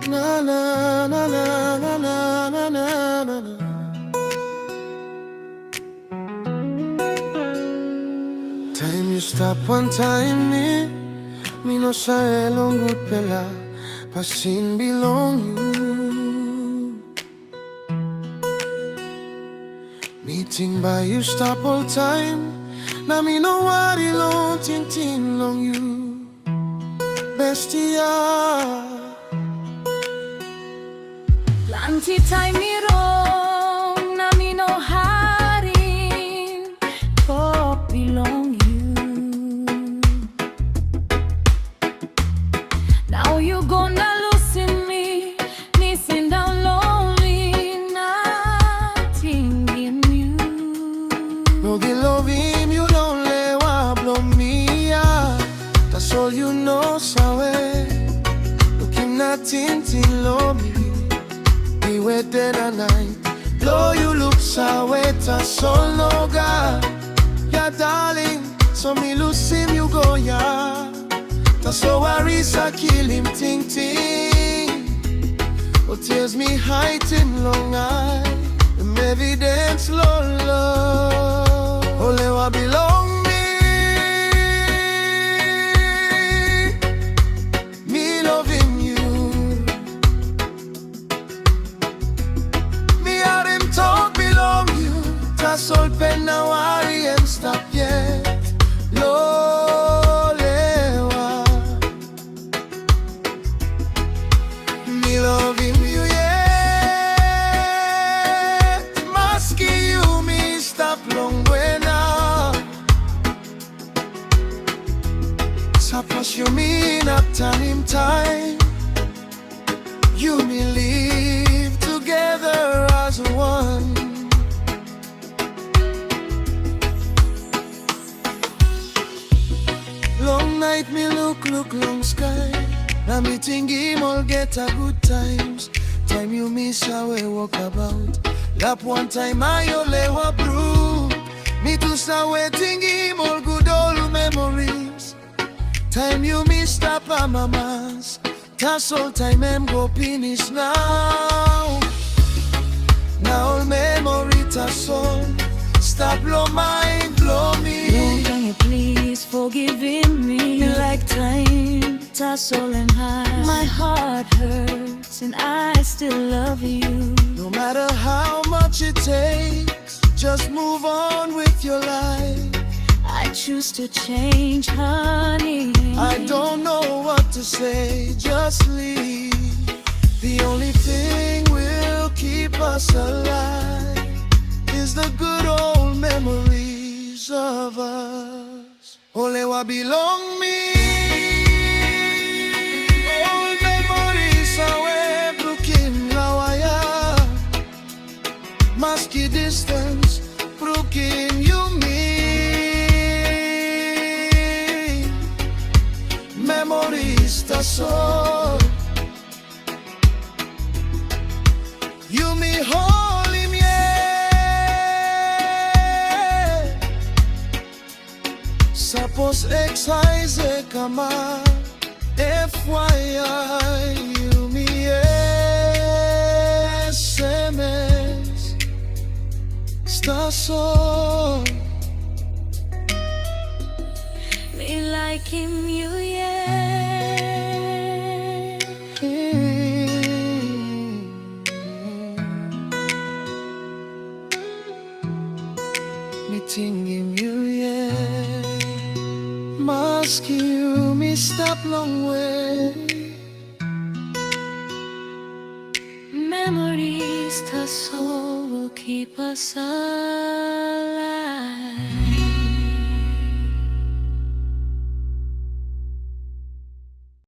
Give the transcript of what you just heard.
Na na na na na na na na na na. Time you stop one time me no say long good pela, pasin belong you. Meeting by you stop all time, na me no worry long ting long you. Bestia. Plenty time me wrong, na me no hiding, Tok belong you. Now you gonna losing me sitting down lonely, nothing in you. No the love him, you don't let wa blow me out. That's all you know, sawe. Looking nothing love me. We wait day and night. Blow you look sawe, that's all no God. Yeah, darling, so me lose him, you go, yeah. That's so worries I kill him, ting. Oh, tears me heighten long eye. Them evidence low love. Ole wa belong me loving you. Me and him talk belong you. That's all pen now worry and stop yet. Lolewa. Me loving you yet. Maski you me stop long way now. Suppose you mean up time. You me live together as one. Long night me look long sky. Now me think him all get a good times. Time you miss away walk about. Lap one time I only wa brew. Me too sa waiting him all good old memories. Time you miss stop a mamas. That's all time em go finish now. Now all memory that's all. Stop blow mind, blow me. Don't can you please forgive me? Like time, tassel and high. My heart hurts and I still love you. No matter how much it takes, just move on with your life. I choose to change, honey. I don't know what to say, just leave. The only thing will keep us alive is the good old memories of us. Ole wa belong me. Old memories are broken lawaya. Maski distance, broken you me. Memories that's all. You me hold him yeah. Suppose excise kama FYI you me SMS that's all. Me like him, you, yeah. Me ting him you yeah. Mask you me stop long way. Memories, the soul will keep us alive.